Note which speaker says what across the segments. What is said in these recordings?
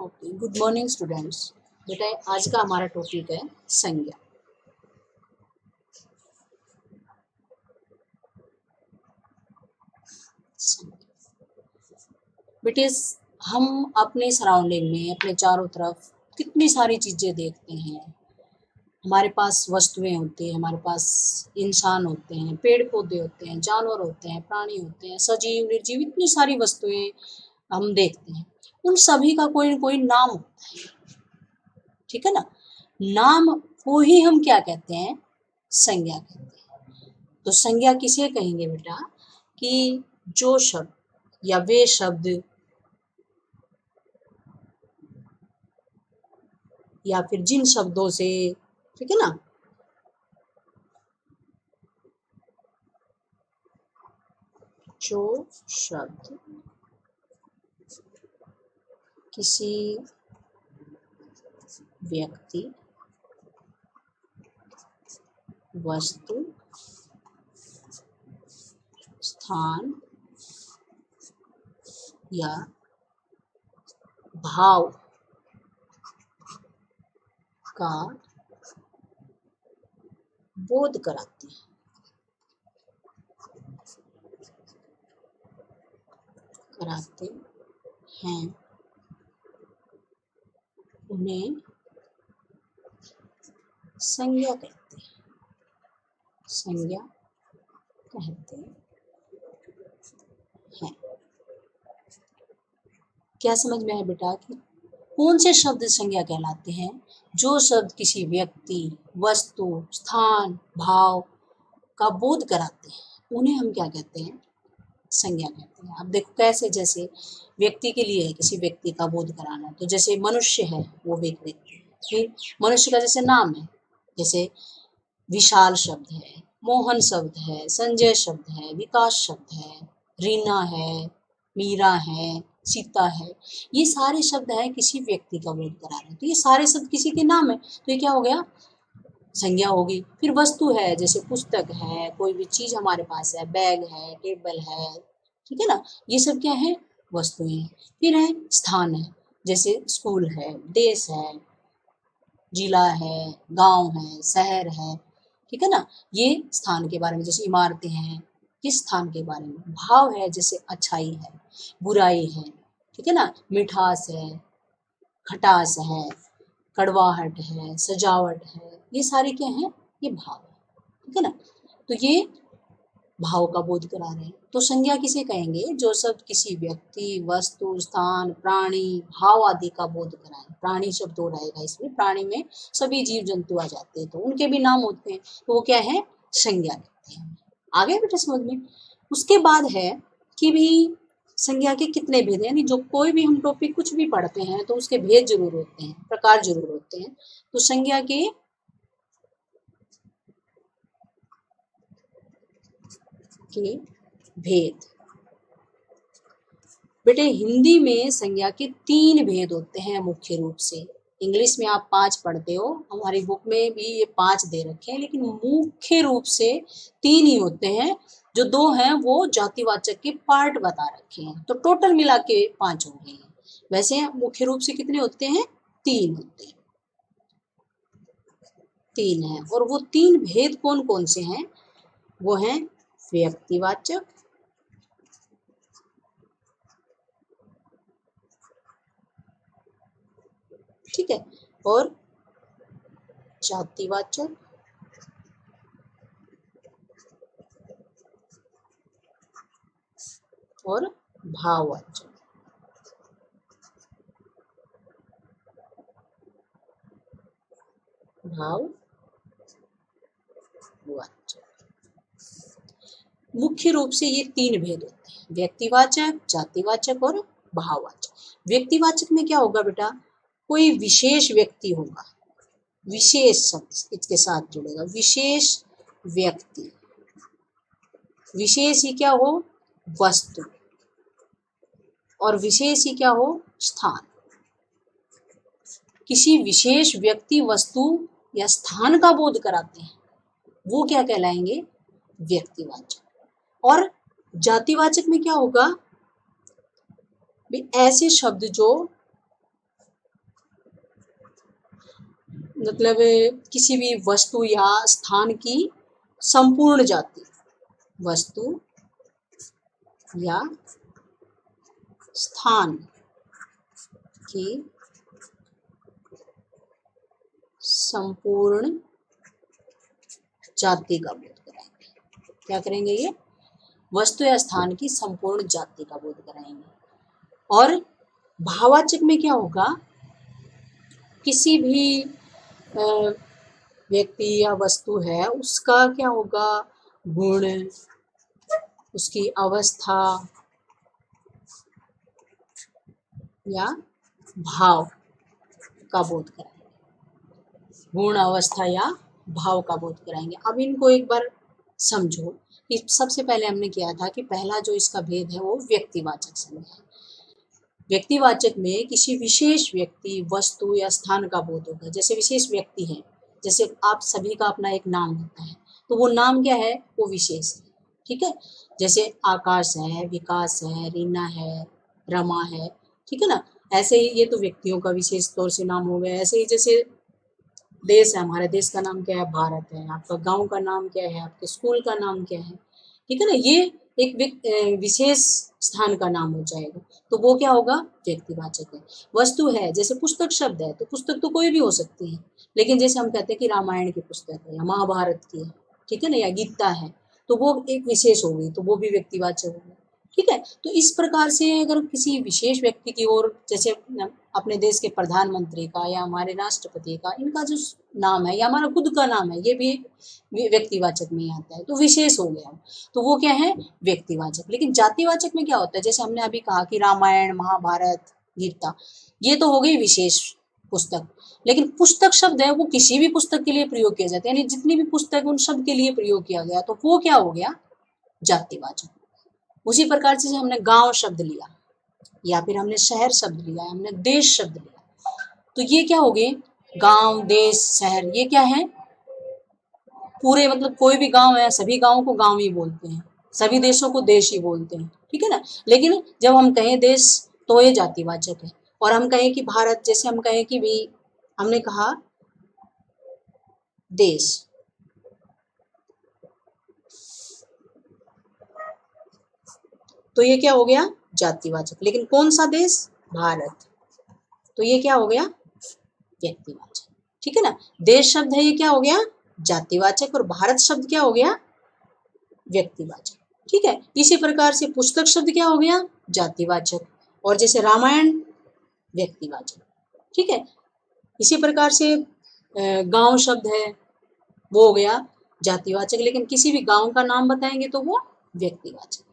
Speaker 1: Okay, good morning students. बेटा आज का हमारा टॉपिक है संज्ञा। बेटे हम अपने सराउंडिंग में अपने चारों तरफ कितनी सारी चीज़ें देखते हैं। हमारे पास वस्तुएं होती हैं, हमारे पास इंसान होते हैं, पेड़ पौधे होते हैं, जानवर होते हैं, प्राणी होते हैं, सजीव निर्जीव इतनी सारी वस्तुएं हम देखते हैं। उन सभी का कोई न कोई नाम होता है, ठीक है ना। नाम को ही हम क्या कहते हैं? संज्ञा कहते हैं। तो संज्ञा किसे कहेंगे बेटा? कि जो शब्द या वे शब्द या फिर जिन शब्दों से, ठीक है ना, जो शब्द किसी व्यक्ति, वस्तु, स्थान या भाव का बोध कराते हैं, उन्हें संज्ञा कहते हैं। संज्ञा कहते हैं। क्या समझ में है बेटा कि कौन से शब्द संज्ञा कहलाते हैं? जो शब्द किसी व्यक्ति, वस्तु, स्थान, भाव का बोध कराते हैं उन्हें हम क्या कहते हैं? संज्ञा कहते हैं। अब देखो कैसे, जैसे व्यक्ति के लिए है किसी व्यक्ति का बोध कराना, तो जैसे मनुष्य है वो व्यक्ति, फिर मनुष्य का जैसे नाम है, जैसे विशाल शब्द है, मोहन शब्द है, संजय शब्द है, विकास शब्द है, रीना है, मीरा है, सीता है। ये सारे शब्द हैं किसी व्यक्ति का बोध करा रहे हैं, तो ये सारे शब्द किसी के नाम है, तो ये क्या हो गया? संज्ञा होगी। फिर वस्तु है, जैसे पुस्तक है, कोई भी चीज हमारे पास है, बैग है, टेबल है, ठीक है ना, ये सब क्या है? वस्तुएं हैं। फिर है स्थान है, जैसे स्कूल है, देश है, जिला है, गांव है, शहर है, ठीक है ना, ये स्थान के बारे में। जैसे इमारतें हैं, किस स्थान के बारे में। भाव है, जैसे अच्छाई है, बुराई है, ठीक है ना, मिठास है, खटास है, कड़वाहट है, सजावट है, ये सारे क्या हैं? ये भाव है, ठीक है ना। तो ये भाव का बोध करा रहे हैं। तो संज्ञा किसे कहेंगे? जो शब्द किसी व्यक्ति, वस्तु, स्थान, प्राणी, भाव आदि का बोध कराए। प्राणी शब्द हो रहेगा इसमें, प्राणी में सभी जीव जंतु आ जाते हैं, तो उनके भी नाम होते हैं, तो वो क्या है? संज्ञा कहते हैं। आगे बेटा समझ में। उसके बाद है कि भी संज्ञा के कितने भेद हैं, यानी जो कोई भी हम टॉपिक कुछ भी पढ़ते हैं तो उसके भेद जरूर होते हैं, प्रकार जरूर होते हैं। तो संज्ञा के भेद बेटे, हिंदी में संज्ञा के 3 भेद होते हैं मुख्य रूप से। इंग्लिश में आप 5 पढ़ते हो, हमारी बुक में भी ये 5 दे रखे हैं, लेकिन मुख्य रूप से 3 ही होते हैं। जो 2 हैं वो जातिवाचक के पार्ट बता रखे हैं, तो टोटल मिला के 5 हो गए हैं। वैसे मुख्य रूप से कितने होते हैं? 3 होते हैं। 3 हैं, और वो 3 भेद कौन कौन से हैं? वो हैं व्यक्तिवाचक, ठीक है, और जातिवाचक, और भाववाचक। भाववाचक मुख्य रूप से ये 3 भेद होते हैं, व्यक्तिवाचक, जातिवाचक और भाववाचक। व्यक्तिवाचक में क्या होगा बेटा? कोई विशेष व्यक्ति होगा, विशेष शब्द इसके साथ जुड़ेगा, विशेष व्यक्ति, विशेष ही क्या हो? वस्तु, और विशेष ही क्या हो? स्थान। किसी विशेष व्यक्ति, वस्तु या स्थान का बोध कराते हैं, वो क्या कहलाएंगे? व्यक्तिवाचक। और जातिवाचक में क्या होगा? भी ऐसे शब्द जो मतलब किसी भी वस्तु या स्थान की संपूर्ण जाति, वस्तु या स्थान की संपूर्ण जाति का बोध कराएंगे। क्या करेंगे? ये वस्तु या स्थान की संपूर्ण जाति का बोध कराएंगे। और भाववाचक में क्या होगा? किसी भी व्यक्ति या वस्तु है उसका क्या होगा? गुण, उसकी अवस्था या भाव का बोध कराएंगे। गुण, अवस्था या भाव का बोध कराएंगे। अब इनको एक बार समझो कि सबसे पहले हमने किया था कि पहला जो इसका भेद है वो व्यक्तिवाचक संज्ञा है। व्यक्तिवाचक में किसी विशेष व्यक्ति, वस्तु या स्थान का बोध होगा। जैसे विशेष व्यक्ति है, जैसे आप सभी का अपना एक नाम होता है, तो वो नाम क्या है? वो विशेष है। ठीक है, जैसे आकाश है, विकास है, रीना है, रमा है, ठीक है ना। ऐसे ही ये तो व्यक्तियों का विशेष तौर से नाम हो गया। ऐसे ही जैसे देश है, हमारे देश का नाम क्या है? भारत है। आपका गांव का नाम क्या है? आपके स्कूल का नाम क्या है? ठीक है ना। ये एक विशेष स्थान का नाम हो जाएगा, तो वो क्या होगा? व्यक्तिवाचक है। वस्तु है, जैसे पुस्तक शब्द है, तो पुस्तक तो कोई भी हो सकती है, लेकिन जैसे हम कहते हैं कि रामायण की पुस्तक है या महाभारत की है, ठीक है ना, या गीता है, तो वो एक विशेष हो गई, तो वो भी व्यक्तिवाचक हो गई। ठीक है, तो इस प्रकार से अगर किसी विशेष व्यक्ति की ओर, जैसे अपने देश के प्रधानमंत्री का या हमारे राष्ट्रपति का, इनका जो नाम है या हमारा खुद का नाम है, ये भी व्यक्तिवाचक में ही आता है, तो विशेष हो गया, तो वो क्या है? व्यक्तिवाचक। लेकिन जातिवाचक में क्या होता है? जैसे हमने अभी कहा कि रामायण, महाभारत, गीता, ये तो हो गई विशेष पुस्तक, लेकिन पुस्तक शब्द है वो किसी भी पुस्तक के लिए प्रयोग किया जाता है, यानी जितनी भी पुस्तक उन सब के लिए प्रयोग किया गया, तो वो क्या हो गया? जातिवाचक। उसी प्रकार से हमने गांव शब्द लिया, या फिर हमने शहर शब्द लिया, हमने देश शब्द लिया, तो ये क्या हो गए? गांव, देश, शहर, ये क्या है? पूरे, मतलब कोई भी गांव है, सभी गांवों को गांव ही बोलते हैं, सभी देशों को देश ही बोलते हैं, ठीक है ना। लेकिन जब हम कहें देश, तो ये जातिवाचक है। और हम कहें कि भारत, जैसे हम कहें कि भी, हमने कहा देश, तो ये क्या हो गया? जातिवाचक। लेकिन कौन सा देश? भारत, तो ये क्या हो गया? व्यक्तिवाचक। ठीक है ना। देश शब्द है, ये क्या हो गया? जातिवाचक। और भारत शब्द क्या हो गया? व्यक्तिवाचक। ठीक है, इसी प्रकार से पुस्तक शब्द क्या हो गया? जातिवाचक। और जैसे रामायण, व्यक्तिवाचक। ठीक है, इसी प्रकार से गांव शब्द है, वो हो गया जातिवाचक, लेकिन किसी भी गांव का नाम बताएंगे तो वो व्यक्तिवाचक।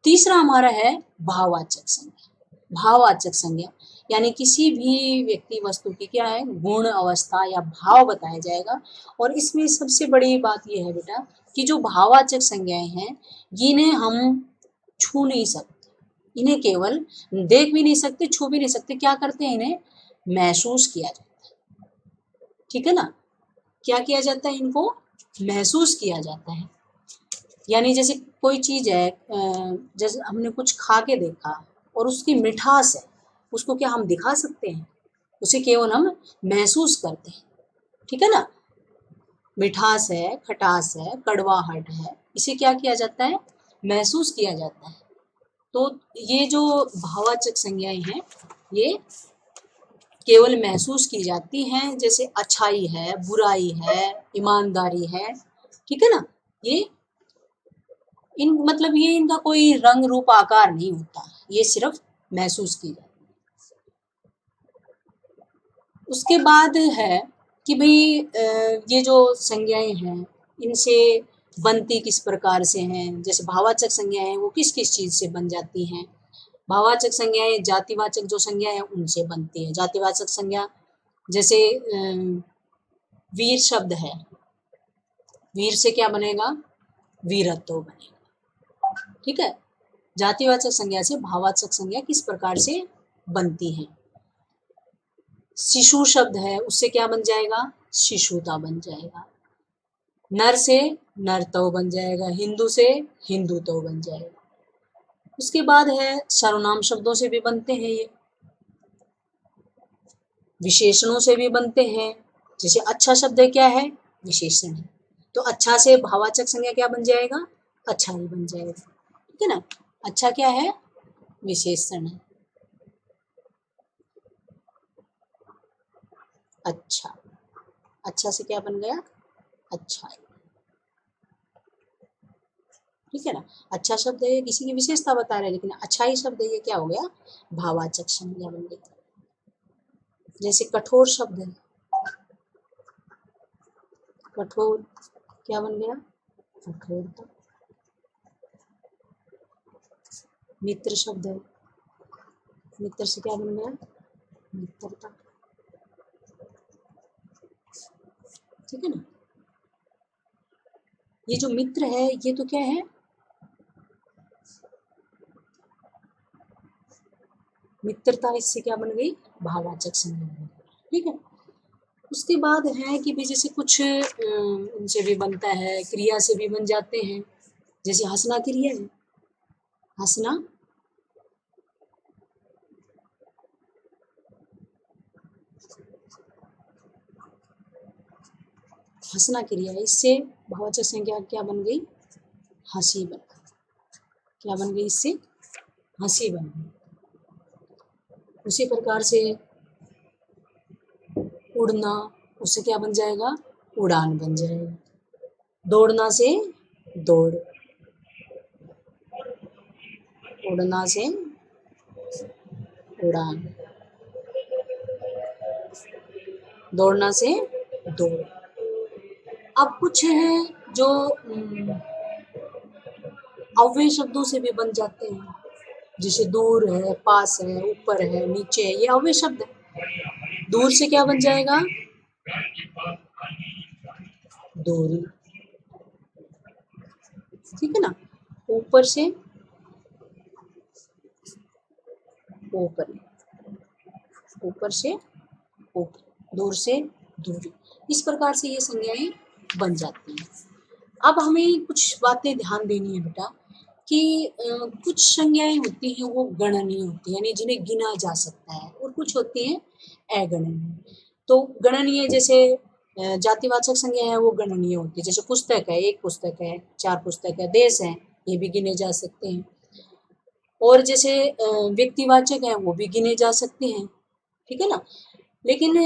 Speaker 1: तीसरा हमारा है भाववाचक संज्ञा। भाववाचक संज्ञा यानी किसी भी व्यक्ति, वस्तु की क्या है? गुण, अवस्था या भाव बताया जाएगा। और इसमें सबसे बड़ी बात यह है बेटा कि जो भाववाचक संज्ञाएं हैं, इन्हें हम छू नहीं सकते, इन्हें केवल देख भी नहीं सकते, छू भी नहीं सकते। क्या करते हैं? इन्हें महसूस किया जाता है। ठीक है ना। क्या किया जाता है? इनको महसूस किया जाता है। यानी जैसे कोई चीज है, जैसे हमने कुछ खा के देखा और उसकी मिठास है, उसको क्या हम दिखा सकते हैं? उसे केवल हम महसूस करते हैं। ठीक है ना। मिठास है, खटास है, कड़वाहट है, इसे क्या किया जाता है? महसूस किया जाता है। तो ये जो भाववाचक संज्ञाएं हैं, ये केवल महसूस की जाती हैं। जैसे अच्छाई है, बुराई है, ईमानदारी है, ठीक है ना। ये मतलब ये इनका कोई रंग रूप आकार नहीं होता, ये सिर्फ महसूस की जाती है। उसके बाद है कि भाई ये जो संज्ञाएं हैं, इनसे बनती किस प्रकार से हैं। जैसे भाववाचक संज्ञाएं वो किस किस चीज से बन जाती हैं। भाववाचक संज्ञाएं जातिवाचक जो संज्ञा है उनसे बनती है। जातिवाचक संज्ञा जैसे वीर शब्द है, वीर से क्या बनेगा? वीरत्व बनेगा। ठीक है, जातिवाचक संज्ञा से भाववाचक संज्ञा किस प्रकार से बनती है। शिशु शब्द है, उससे क्या बन जाएगा? शिशुता बन जाएगा। नर से नरतव बन जाएगा, हिंदू से हिंदुत्व बन जाएगा। उसके बाद है सर्वनाम शब्दों से भी बनते हैं, ये विशेषणों से भी बनते हैं, जैसे अच्छा शब्द है क्या है, विशेषण है, तो अच्छा से भाववाचक संज्ञा क्या बन जाएगा, अच्छा ही बन जाएगा, ठीक है ना। अच्छा क्या है, विशेषण है। अच्छा, अच्छा से क्या बन गया, अच्छा, ठीक है ना। अच्छा शब्द है, किसी की विशेषता बता रहे हैं, लेकिन अच्छा ही शब्द है, ये क्या हो गया, भाववाचक संज्ञा बन गई। जैसे कठोर शब्द है, कठोर क्या बन गया, कठोरता। मित्र शब्द है, मित्र से क्या बन गया, मित्रता, ठीक है ना। ये जो मित्र है ये तो क्या है, मित्रता, इससे क्या बन गई, भाववाचक संज्ञा बन गई, ठीक है। उसके बाद है कि भी जैसे कुछ उनसे भी बनता है, क्रिया से भी बन जाते हैं। जैसे हंसना क्रिया है, हंसना, हंसना क्रिया है, इससे भाववाचक संज्ञा क्या बन गई, हंसी बन गई, क्या बन गई, इससे हंसी बन गई। उसी प्रकार से उड़ना, उससे क्या बन जाएगा, उड़ान बन जाएगा। दौड़ना से दौड़, उड़ना से उड़ान, दौड़ना से दौड़। अब कुछ है जो अव्यय शब्दों से भी बन जाते हैं, जैसे दूर है, पास है, ऊपर है, नीचे है, ये अव्यय शब्द है। दूर से क्या बन जाएगा, दूरी, ठीक है ना। ऊपर से ऊपर, ऊपर से ऊपर, दूर से दूरी, इस प्रकार से ये संज्ञाएं बन जाती हैं। अब हमें कुछ बातें ध्यान देनी है बेटा कि कुछ संज्ञाएं होती हैं वो गणनीय होती है, यानी जिन्हें गिना जा सकता है, और कुछ होती हैं अगणनीय। तो गणनीय जैसे जातिवाचक संज्ञा है वो गणनीय होती है, जैसे पुस्तक है, एक पुस्तक है, चार पुस्तक है, देश है, ये भी गिने जा सकते हैं। और जैसे व्यक्तिवाचक है वो भी गिने जा सकते हैं, ठीक है ना। लेकिन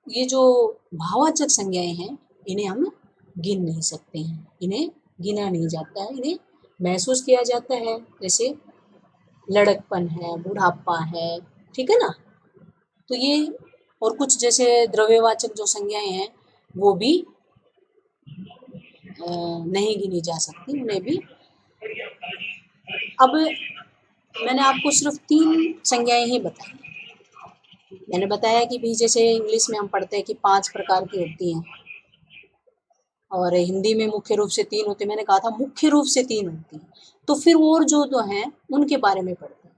Speaker 1: ये जो भाववाचक संज्ञाएं हैं इन्हें हम गिन नहीं सकते हैं, इन्हें गिना नहीं जाता है, इन्हें महसूस किया जाता है। जैसे लड़कपन है, बुढ़ापा है, ठीक है ना। तो ये और कुछ जैसे द्रव्यवाचक जो संज्ञाएं हैं वो भी नहीं गिनी जा सकती, उन्हें भी। अब मैंने आपको सिर्फ 3 संज्ञाएं ही बताई। मैंने बताया कि भी जैसे इंग्लिश में हम पढ़ते हैं कि 5 प्रकार की होती हैं, और हिंदी में मुख्य रूप से 3 होते हैं। मैंने कहा था मुख्य रूप से 3 होती हैं, तो फिर और जो तो हैं उनके बारे में पढ़ते हैं।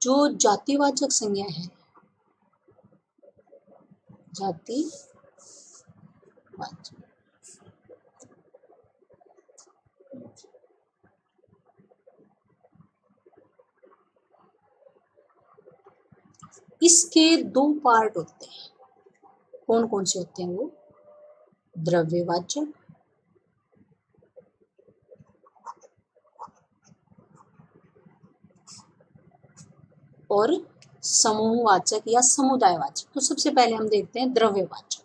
Speaker 1: जो जातिवाचक संज्ञा है, जातिवाचक, इसके 2 पार्ट होते हैं। कौन कौन से होते हैं वो, द्रव्यवाचक और समूहवाचक या समुदायवाचक। तो सबसे पहले हम देखते हैं द्रव्यवाचक।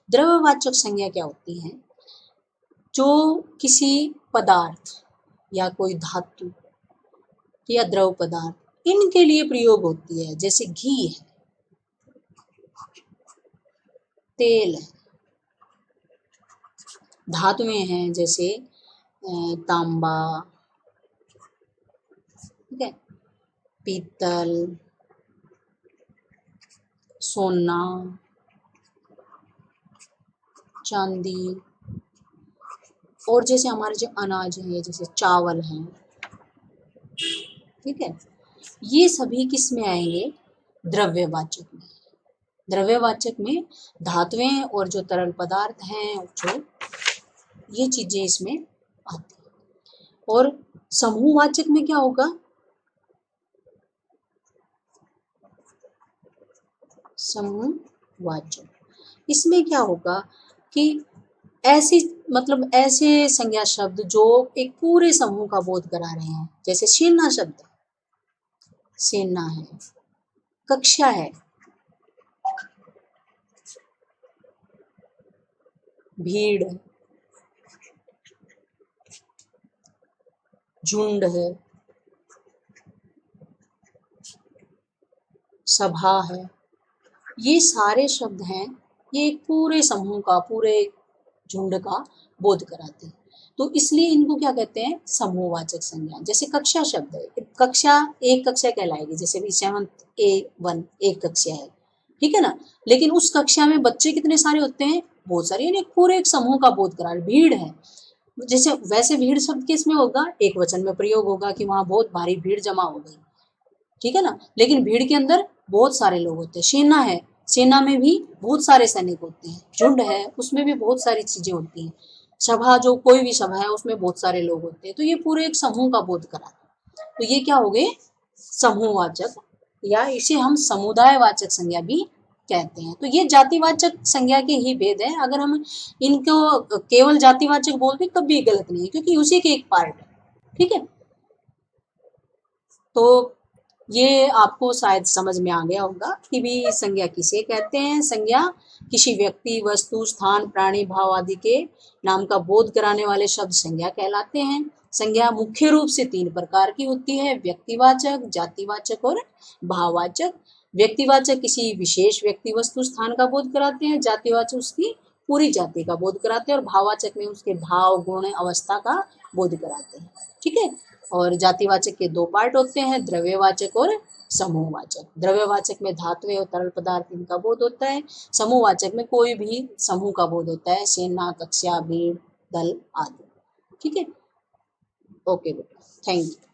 Speaker 1: द्रव्यवाचक संज्ञा क्या होती है, जो किसी पदार्थ या कोई धातु या द्रव पदार्थ इनके लिए प्रयोग होती है। जैसे घी है, तेल है, धातुएं हैं जैसे तांबा, ठीक है, पीतल, सोना, चांदी, और जैसे हमारे जो अनाज है जैसे चावल है, ठीक है, ये सभी किस में आएंगे, द्रव्यवाचक में। द्रव्यवाचक में धातुएं और जो तरल पदार्थ हैं, जो ये चीजें इसमें आती हैं। और समूहवाचक में क्या होगा? समूहवाचक, इसमें क्या होगा कि ऐसी मतलब ऐसे संज्ञा शब्द जो एक पूरे समूह का बोध करा रहे हैं, जैसे सेना शब्द, सेना है, कक्षा है, भीड़, झुंड है, सभा है, ये सारे शब्द हैं, ये एक पूरे समूह का, पूरे झुंड का बोध कराते हैं। तो इसलिए इनको क्या कहते हैं? समूहवाचक संज्ञा। जैसे कक्षा शब्द है, कक्षा एक कक्षा कहलाएगी, जैसे भी 7th A1 एक कक्षा है, ठीक है ना। लेकिन उस कक्षा में बच्चे कितने सारे होते हैं? बहुत सारे, यानी पूरे एक समूह का बोध करा। भीड़ है, जैसे वैसे भीड़ शब्द किसमें होगा? एक वचन में प्रयोग होगा कि वहां बहुत भारी भीड़ जमा हो गई, ठीक है ना। लेकिन भीड़ के अंदर बहुत सारे लोग होते हैं। सेना है, सेना में भी बहुत सारे सैनिक होते हैं। झुंड है, उसमें भी बहुत सारी चीजें होती हैं। सभा, जो कोई भी सभा है उसमें बहुत सारे लोग होते हैं। तो ये पूरे एक समूह का बोध करा। तो ये क्या हो गए? समूहवाचक, या इसे हम समुदायवाचक संज्ञा भी कहते हैं। तो ये जातिवाचक संज्ञा के ही भेद है। अगर हम इनको केवल जातिवाचक बोल भी तब भी गलत नहीं है, क्योंकि उसी के एक पार्ट है, ठीक है। तो ये आपको शायद समझ में आ गया होगा कि भी संज्ञा किसे कहते हैं। संज्ञा किसी व्यक्ति, वस्तु, स्थान, प्राणी, भाव आदि के नाम का बोध कराने वाले शब्द संज्ञा कहलाते हैं। संज्ञा मुख्य रूप से 3 प्रकार की होती है: व्यक्तिवाचक, जातिवाचक और भाववाचक। व्यक्तिवाचक किसी विशेष व्यक्ति, वस्तु, स्थान का बोध कराते हैं। जातिवाचक उसकी पूरी जाति का बोध कराते हैं, और भाववाचक में उसके भाव, गुण, अवस्था का बोध कराते हैं, ठीक है। और जातिवाचक के 2 पार्ट होते हैं: द्रव्यवाचक और समूहवाचक। द्रव्यवाचक में धातुएं और तरल पदार्थ इनका बोध होता है। समूहवाचक में कोई भी समूह का बोध होता है: सेना, कक्षा, भीड़, दल आदि, ठीक है। ओके बेटा, थैंक यू।